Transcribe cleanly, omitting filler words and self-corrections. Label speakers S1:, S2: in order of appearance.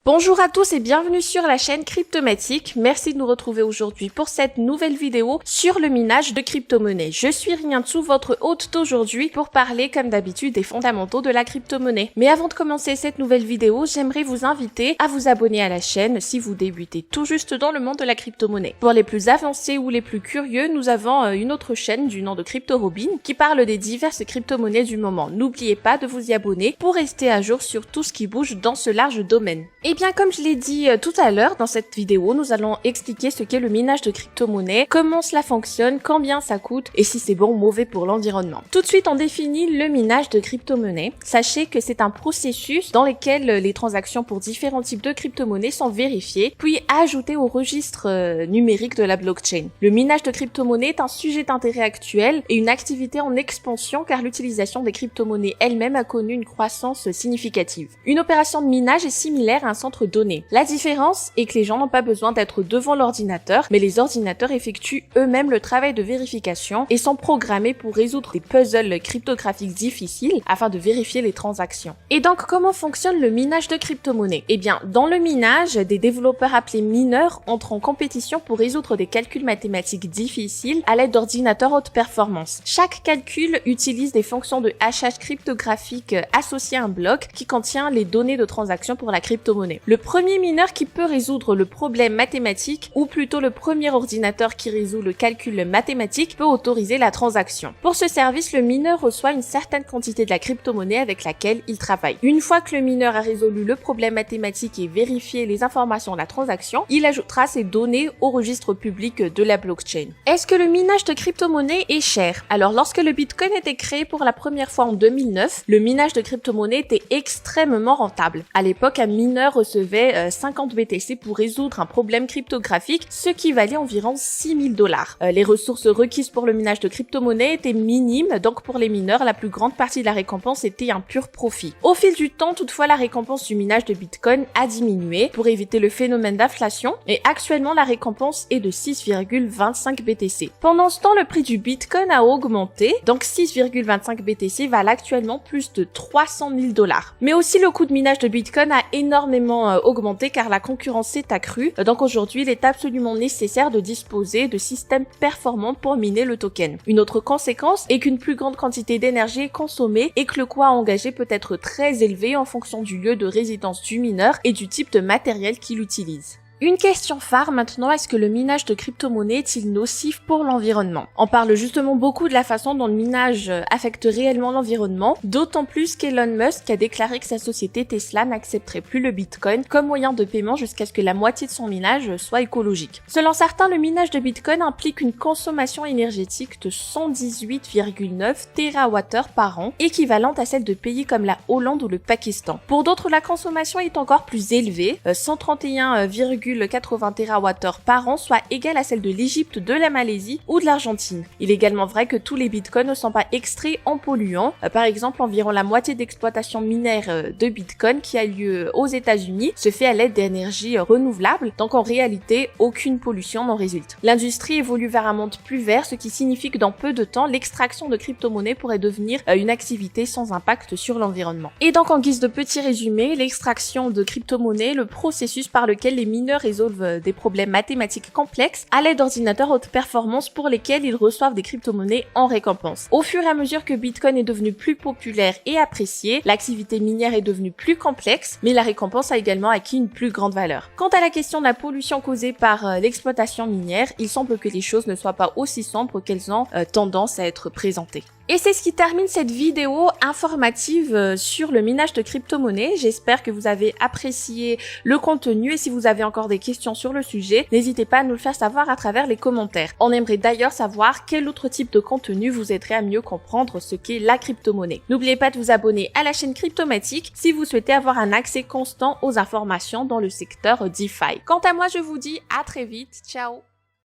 S1: Bonjour à tous et bienvenue sur la chaîne Cryptomatique. Merci de nous retrouver aujourd'hui pour cette nouvelle vidéo sur le minage de crypto-monnaies. Je suis Riantsu, votre hôte d'aujourd'hui, pour parler comme d'habitude des fondamentaux de la crypto-monnaie. Mais avant de commencer cette nouvelle vidéo, j'aimerais vous inviter à vous abonner à la chaîne si vous débutez tout juste dans le monde de la crypto-monnaie. Pour les plus avancés ou les plus curieux, nous avons une autre chaîne du nom de CryptoRobin qui parle des diverses crypto-monnaies du moment. N'oubliez pas de vous y abonner pour rester à jour sur tout ce qui bouge dans ce large domaine. Et bien, comme je l'ai dit tout à l'heure dans cette vidéo, nous allons expliquer ce qu'est le minage de crypto-monnaies, comment cela fonctionne, combien ça coûte et si c'est bon ou mauvais pour l'environnement. Tout de suite, on définit le minage de crypto-monnaies. Sachez que c'est un processus dans lequel les transactions pour différents types de crypto-monnaies sont vérifiées, puis ajoutées au registre numérique de la blockchain. Le minage de crypto-monnaies est un sujet d'intérêt actuel et une activité en expansion car l'utilisation des crypto-monnaies elle-même a connu une croissance significative. Une opération de minage est similaire à un centre donné. La différence est que les gens n'ont pas besoin d'être devant l'ordinateur, mais les ordinateurs effectuent eux-mêmes le travail de vérification et sont programmés pour résoudre des puzzles cryptographiques difficiles afin de vérifier les transactions. Et donc, comment fonctionne le minage de crypto-monnaies? Eh bien, dans le minage, des développeurs appelés mineurs entrent en compétition pour résoudre des calculs mathématiques difficiles à l'aide d'ordinateurs haute performance. Chaque calcul utilise des fonctions de hachage cryptographique associées à un bloc qui contient les données de transaction pour la crypto-monnaie. Le premier mineur qui peut résoudre le problème mathématique, ou plutôt le premier ordinateur qui résout le calcul mathématique, peut autoriser la transaction. Pour ce service, le mineur reçoit une certaine quantité de la crypto-monnaie avec laquelle il travaille. Une fois que le mineur a résolu le problème mathématique et vérifié les informations de la transaction, il ajoutera ces données au registre public de la blockchain. Est-ce que le minage de crypto-monnaie est cher? Alors, lorsque le Bitcoin a été créé pour la première fois en 2009, le minage de crypto-monnaie était extrêmement rentable. À l'époque, un mineur recevait 50 BTC pour résoudre un problème cryptographique, ce qui valait environ 6 000 $. Les ressources requises pour le minage de crypto-monnaie étaient minimes, donc pour les mineurs, la plus grande partie de la récompense était un pur profit. Au fil du temps, toutefois, la récompense du minage de Bitcoin a diminué pour éviter le phénomène d'inflation, et actuellement, la récompense est de 6,25 BTC. Pendant ce temps, le prix du Bitcoin a augmenté, donc 6,25 BTC valent actuellement plus de 300 000 $. Mais aussi, le coût de minage de Bitcoin a énormément augmenté car la concurrence s'est accrue. Donc aujourd'hui, il est absolument nécessaire de disposer de systèmes performants pour miner le token. Une autre conséquence est qu'une plus grande quantité d'énergie est consommée et que le coût à engager peut être très élevé en fonction du lieu de résidence du mineur et du type de matériel qu'il utilise. Une question phare maintenant, est-ce que le minage de crypto-monnaie est-il nocif pour l'environnement? On parle justement beaucoup de la façon dont le minage affecte réellement l'environnement, d'autant plus qu'Elon Musk a déclaré que sa société Tesla n'accepterait plus le Bitcoin comme moyen de paiement jusqu'à ce que la moitié de son minage soit écologique. Selon certains, le minage de Bitcoin implique une consommation énergétique de 118,9 TWh par an, équivalente à celle de pays comme la Hollande ou le Pakistan. Pour d'autres, la consommation est encore plus élevée, 131,80 TWh par an, soit égale à celle de l'Égypte, de la Malaisie ou de l'Argentine. Il est également vrai que tous les bitcoins ne sont pas extraits en polluants. Par exemple, environ la moitié d'exploitation minière de bitcoin qui a lieu aux États-Unis se fait à l'aide d'énergies renouvelables, donc en réalité, aucune pollution n'en résulte. L'industrie évolue vers un monde plus vert, ce qui signifie que dans peu de temps, l'extraction de crypto-monnaies pourrait devenir une activité sans impact sur l'environnement. Et donc, en guise de petit résumé, l'extraction de crypto-monnaies, le processus par lequel les mineurs résolvent des problèmes mathématiques complexes à l'aide d'ordinateurs haute performance pour lesquels ils reçoivent des crypto-monnaies en récompense. Au fur et à mesure que Bitcoin est devenu plus populaire et apprécié, l'activité minière est devenue plus complexe, mais la récompense a également acquis une plus grande valeur. Quant à la question de la pollution causée par l'exploitation minière, il semble que les choses ne soient pas aussi sombres qu'elles ont tendance à être présentées. Et c'est ce qui termine cette vidéo informative sur le minage de crypto-monnaies. J'espère que vous avez apprécié le contenu et si vous avez encore des questions sur le sujet, n'hésitez pas à nous le faire savoir à travers les commentaires. On aimerait d'ailleurs savoir quel autre type de contenu vous aiderait à mieux comprendre ce qu'est la crypto-monnaie. N'oubliez pas de vous abonner à la chaîne Cryptomatique si vous souhaitez avoir un accès constant aux informations dans le secteur DeFi. Quant à moi, je vous dis à très vite. Ciao!